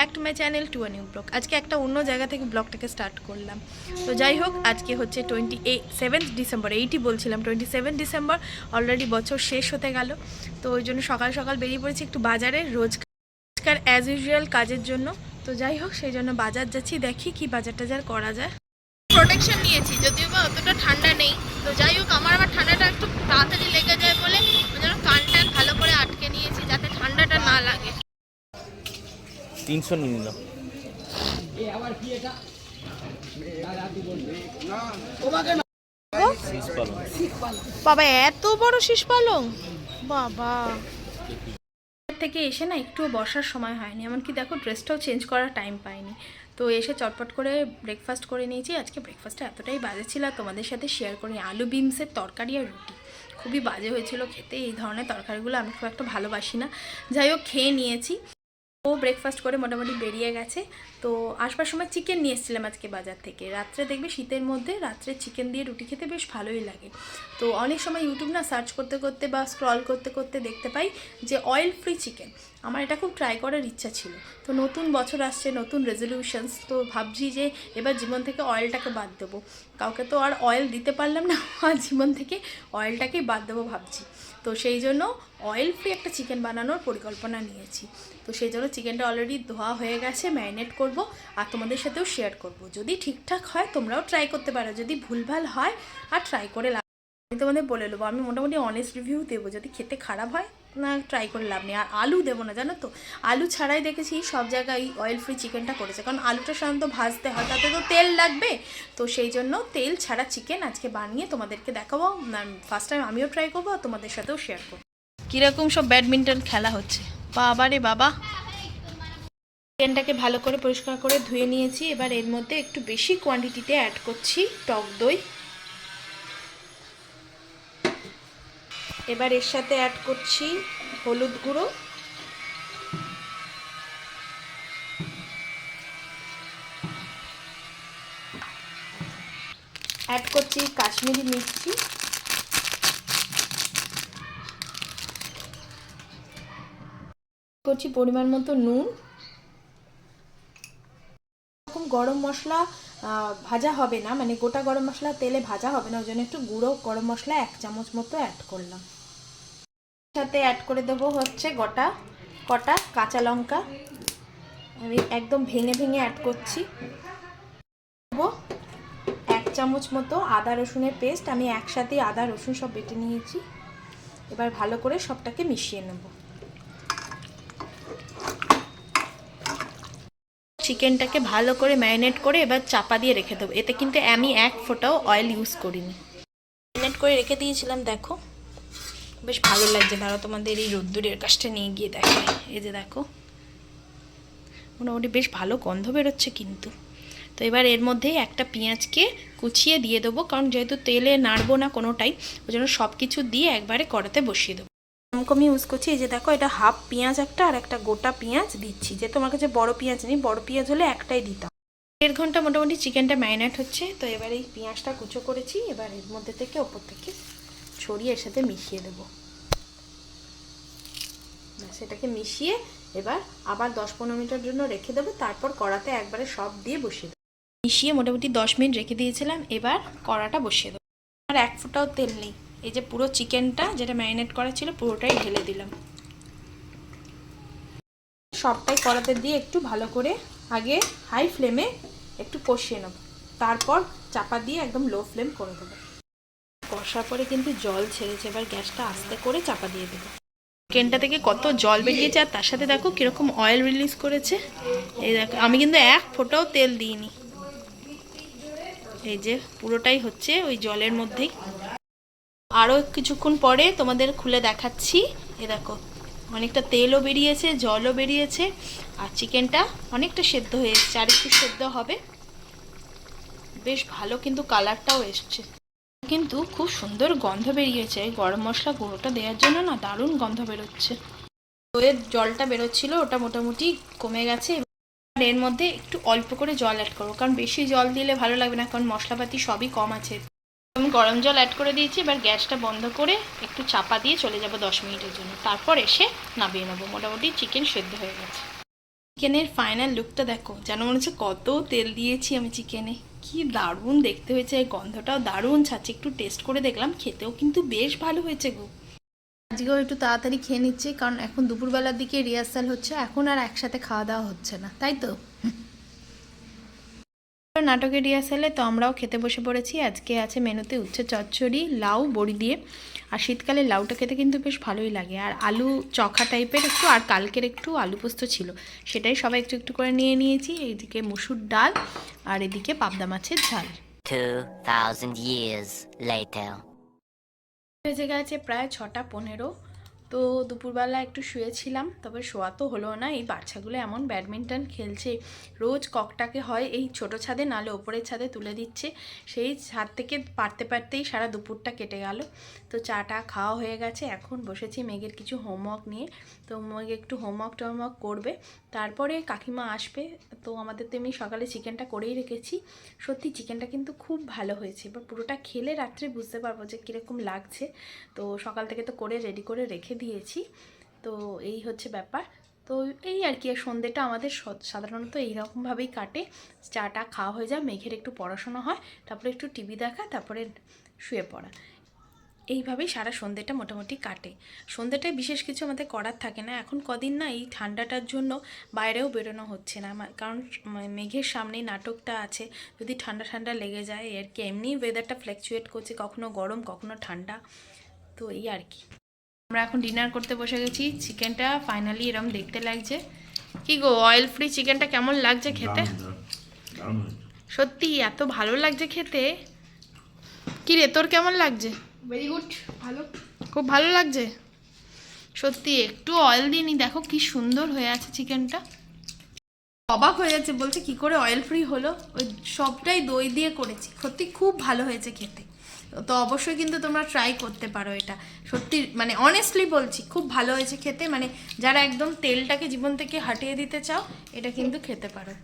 Back to my channel to a new blog. আজকে একটা অন্য জায়গা থেকে ব্লগটাকে স্টার্ট করলাম। তো যাই হোক, আজকে হচ্ছে 27 ডিসেম্বর, 80 বলছিলাম, 27 ডিসেম্বর। অলরেডি বছর শেষ হতে গেল। তো ওই জন্য সকাল সকাল বেরিয়ে পড়েছি একটু বাজারে, রোজকার অ্যাজ ইউজুয়াল কাজের জন্য। তো যাই হোক, সেই জন্য বাজার যাচ্ছি, দেখি কি বাজার টাজার করা যায়। প্রোটেকশন নিয়েছি, যদিও বা অতটা ঠান্ডা নেই। তো যাই হোক, আমার ঠান্ডাটা একটু তাড়াতাড়ি লেগে যায় বলে ওই জন্য কান টান ভালো করে আটকে নিয়েছি, যাতে ঠান্ডাটা না লাগে। 300 নিয়ে নিলাম। বাবা, এত বড় শীষ পালং! বাবা, থেকে এসে না একটুও বসার সময় হয়নি, এমনকি দেখো ড্রেসটাও চেঞ্জ করার টাইম পাইনি। তো এসে চটপট করে ব্রেকফাস্ট করে নিয়েছি। আজকে ব্রেকফাস্টটা এতটাই বাজে ছিল, তোমাদের সাথে শেয়ার করি। আলু বিনসের তরকারি আর রুটি, খুবই বাজে হয়েছিল খেতে। এই ধরনের তরকারিগুলো আমি খুব একটা ভালোবাসি না। যাই হোক, খেয়ে নিয়েছি। ও ব্রেকফাস্ট করে মোটামুটি বেরিয়ে গেছে। তো আসবার সময় চিকেন নিয়ে এসেছিলাম আজকে বাজার থেকে। রাত্রে দেখবে শীতের মধ্যে রাত্রে চিকেন দিয়ে রুটি খেতে বেশ ভালোই লাগে। তো অনেক সময় ইউটিউব না সার্চ করতে করতে বা স্ক্রল করতে করতে দেখতে পাই যে অয়েল ফ্রি চিকেন। আমার এটা খুব ট্রাই করার ইচ্ছা ছিল। তো নতুন বছর আসছে, নতুন রেজলিউশনস। তো ভাবছি যে এবার জীবন থেকে অয়েলটাকে বাদ দেবো। কাউকে তো আর অয়েল দিতে পারলাম না, আর জীবন থেকে অয়েলটাকেই বাদ দেবো ভাবছি। তো সেই জন্য অয়েল ফ্রি একটা চিকেন বানানোর পরিকল্পনা নিয়েছি। তো সেই জন্য চিকেনটা অলরেডি ধোয়া হয়ে গেছে, ম্যারিনেট করব আর তোমাদের সাথেও শেয়ার করব। যদি ঠিকঠাক হয় তোমরাও ট্রাই করতে পারো, যদি ভুলভাল হয় আর ট্রাই করে লাভ, আমি তোমাদের বলে নেবো। আমি মোটামুটি অনেস্ট রিভিউ দেবো। যদি খেতে খারাপ হয় না, ট্রাই করে লাভ নেই। আর আলু দেবো না, জানো তো, আলু ছাড়াই দেখেছি সব জায়গায় অয়েল ফ্রি চিকেনটা করেছে, কারণ আলুটা সাধারণত ভাজতে হয়, তাতে তো তেল লাগবে। তো সেই জন্য তেল ছাড়া চিকেন আজকে বানিয়ে তোমাদেরকে দেখাবো। ফার্স্ট টাইম আমিও ট্রাই করবো আর তোমাদের সাথেও শেয়ার করবো কীরকম সব ব্যাডমিন্টন খেলা হচ্ছে। বাবা রে বাবা! চিকেনটাকে ভালো করে পরিষ্কার করে ধুয়ে নিয়েছি। এবার এর মধ্যে একটু বেশি কোয়ান্টিটিতে অ্যাড করছি টক দই। এবার এর সাথে অ্যাড করছি হলুদ গুঁড়ো, অ্যাড করছি কাশ্মীরি মির্চি, করছি পরিমাণ মতো নুন। এরকম গরম মশলা ভাজা হবে না, মানে গোটা গরম মশলা তেলে ভাজা হবে না, ওই জন্য একটু গুঁড়ো গরম মশলা 1 চামচ মতো অ্যাড করলাম। সাথে অ্যাড করে দেবো হচ্ছে কটা কাঁচা লঙ্কা, আমি একদম ভেঙে ভেঙে অ্যাড করছি। দেবো 1 চামচ মতো আদা রসুনের পেস্ট, আমি একসাথে আদা রসুন সব বেটে নিয়েছি। এবার ভালো করে সবটাকে মিশিয়ে নেব। চিকেনটাকে ভালো করে ম্যারিনেট করে এবার চাপা দিয়ে রেখে দেবো। এতে কিন্তু আমি 1 ফোঁটাও অয়েল ইউজ করিনি। ম্যারিনেট করে রেখে দিয়েছিলাম, দেখো বেশ ভালো লাগছে। ধরো তোমাদের এই রোদ্দুরের কাছটা নিয়ে গিয়ে দেখো, এই যে দেখো মোটামুটি বেশ ভালো গন্ধ বেরোচ্ছে কিন্তু। তো এবার এর মধ্যেই একটা পেঁয়াজকে কুচিয়ে দিয়ে দেবো, কারণ যেহেতু তেলে নাড়বো না কোনোটাই, ওই জন্য সব কিছু দিয়ে একবারে কড়াতে বসিয়ে দেবো। কম ইউজ করছি। এই যে দেখো, এটা হাফ পেঁয়াজ একটা আর একটা গোটা পেঁয়াজ দিচ্ছি। যে তোমার কাছে বড় পেঁয়াজ নেই, বড় পেঁয়াজ হলে একটাই দিতাম। 1.5 ঘন্টা মোটামুটি চিকেনটা ম্যারিনেট হচ্ছে। তো এবার এই পেঁয়াজটা কুচো করেছি, এবার এর মধ্যে থেকে ওপর থেকে ছড়িয়ে এর সাথে মিশিয়ে দেবো। সেটাকে মিশিয়ে এবার আবার 10-15 মিনিটের জন্য রেখে দেবো। তারপর কড়াতে একবারে সব দিয়ে বসিয়ে দেবো। মিশিয়ে মোটামুটি 10 মিনিট রেখে দিয়েছিলাম। এবার কড়াটা বসিয়ে দেবো। আর 1 ফোঁটাও তেল নেই। এই যে পুরো চিকেনটা যেটা ম্যারিনেট করা ছিল পুরোটাই ঢেলে দিলাম। সবটাই কড়াতে দিয়ে একটু ভালো করে আগে হাই ফ্লেমে একটু কষিয়ে নেব, তারপর চাপা দিয়ে একদম লো ফ্লেম করে দেবো। কষার পরে কিন্তু জল ছেড়েছে, এবার গ্যাসটা আস্তে করে চাপা দিয়ে দেবো। চিকেনটা থেকে কত জল বেরিয়েছে, আর তার সাথে দেখো কীরকম অয়েল রিলিজ করেছে। এই দেখো, আমি কিন্তু 1 ফোঁটাও তেল দিইনি। এই যে পুরোটাই হচ্ছে ওই জলের মধ্যেই। আরও কিছুক্ষণ পরে তোমাদের খুলে দেখাচ্ছি। এ দেখো, অনেকটা তেলও বেরিয়েছে, জলও বেরিয়েছে, আর চিকেনটা অনেকটা সেদ্ধ হয়ে এসেছে। আর একটু সেদ্ধ হবে, বেশ ভালো কিন্তু কালারটাও এসছে। কিন্তু খুব সুন্দর গন্ধ বেরিয়েছে। গরম মশলা গুঁড়োটা দেওয়ার জন্য না দারুণ গন্ধ বেরোচ্ছে। দইয়ের জলটা বেরোচ্ছিল, ওটা মোটামুটি কমে গেছে। এর মধ্যে একটু অল্প করে জল অ্যাড করবো, কারণ বেশি জল দিলে ভালো লাগবে না, কারণ মশলাপাতি সবই কম আছে। আমি গরম জল অ্যাড করে দিয়েছি। এবার গ্যাসটা বন্ধ করে একটু চাপা দিয়ে চলে যাব 10 মিনিটের জন্য। তারপর এসে নামিয়ে নেবো। মোটামুটি চিকেন সেদ্ধ হয়ে গেছে। চিকেনের ফাইনাল লুকটা দেখো, যেন মনে হচ্ছে কত তেল দিয়েছি আমি চিকেনে। কি দারুণ দেখতে হয়েছে, গন্ধটাও দারুণ ছাড়ছে। একটু টেস্ট করে দেখলাম, খেতেও কিন্তু বেশ ভালো হয়েছে গো। আজকেও একটু তাড়াতাড়ি খেয়ে নিচ্ছি, কারণ এখন দুপুরবেলার দিকে রিহার্সাল হচ্ছে, এখন আর একসাথে খাওয়া দাওয়া হচ্ছে না, তাই তো। নাটকের রিহার্সালে তো আমরাও খেতে বসে পড়েছি। আজকে আছে মেনুতে উচ্ছে চচ্চড়ি, লাউ বড়ি দিয়ে। আর শীতকালে লাউটা খেতে কিন্তু বেশ ভালোই লাগে। আর আলু চখা টাইপের একটু, আর কালকের একটু আলু পোস্ত ছিল, সেটাই সবাই একটু একটু করে নিয়ে নিয়েছি। এইদিকে মুসুর ডাল, আর এদিকে পাবদা মাছের ঝাল। 2000 years later. বেজে গেছে প্রায় 6:15। তো দুপুরবেলা একটু শুয়েছিলাম, তবে শোয়া তো হলো না। এই বাচ্চাগুলো এমন ব্যাডমিন্টন খেলছে, রোজ ককটাকে হয় এই ছোটো ছাদে, নালে ওপরের ছাদে তুলে দিচ্ছে। সেই ছাদ থেকে পারতে পারতেই সারা দুপুরটা কেটে গেল। তো চাটা খাওয়া হয়ে গেছে, এখন বসেছি মেঘের কিছু হোমওয়ার্ক নিয়ে। তো মেঘ একটু হোমওয়ার্ক করবে, তারপরে কাকিমা আসবে। তো আমাদের তো এমনি সকালে চিকেনটা করেই রেখেছি। সত্যি চিকেনটা কিন্তু খুব ভালো হয়েছে। এবার পুরোটা খেলে রাত্রে বুঝতে পারবো যে কীরকম লাগছে। তো সকাল থেকে তো করে রেডি করে রেখে দিয়েছি। তো এই হচ্ছে ব্যাপার। তো এই আর কি, সন্ধ্যেটা আমাদের সাধারণত এইরকমভাবেই কাটে। চাটা খাওয়া হয়ে যায়, মেঘের একটু পড়াশোনা হয়, তারপরে একটু টিভি দেখা, তারপরে শুয়ে পড়া। এইভাবেই সারা সন্ধ্যেটা মোটামুটি কাটে। সন্ধ্যেটায় বিশেষ কিছু আমাদের করার থাকে না। এখন কদিন না এই ঠান্ডাটার জন্য বাইরেও বেরোনো হচ্ছে না, কারণ মেঘের সামনেই নাটকটা আছে। যদি ঠান্ডা ঠান্ডা লেগে যায় আর কি, এমনি ওয়েদারটা ফ্ল্যাকচুয়েট করছে, কখনো গরম কখনো ঠান্ডা। তো এই আর কি, আমরা এখন ডিনার করতে বসে গেছি। চিকেনটা ফাইনালি এরকম দেখতে লাগছে। কি গো, অয়েল ফ্রি চিকেনটা কেমন লাগছে খেতে? সত্যি এত ভালো লাগছে খেতে। কি রে, তোর কেমন লাগছে? ভেরি গুড, ভালো, খুব ভালো লাগছে সত্যি। একটু অয়েল দিইনি, দেখো কি সুন্দর হয়ে আছে চিকেনটা। অবাক হয়ে যাচ্ছে, বলছে কি করে অয়েল ফ্রি হলো। ওই সবটাই দই দিয়ে করেছি, সত্যি খুব ভালো হয়েছে খেতে। তো অবশ্যই কিন্তু তোমরা ট্রাই করতে পারো এটা। সত্যি মানে অনেস্টলি বলছি, খুব ভালো হয়েছে খেতে। মানে যারা একদম তেলটাকে জীবন থেকে হটিয়ে দিতে চাও, এটা কিন্তু খেতে পারো।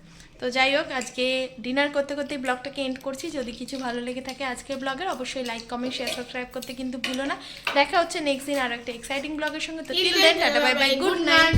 তো যাই হোক, আজকে ডিনার করতে করতে ব্লগটাকে এন্ড করছি। যদি কিছু ভালো লেগে থাকে আজকের ব্লগের, অবশ্যই লাইক কমেন্ট শেয়ার সাবস্ক্রাইব করতে কিন্তু ভুলো না। দেখা হচ্ছে নেক্সট দিন আর একটা এক্সাইটিং ব্লগের সঙ্গে। তো till then tata bye bye, good night.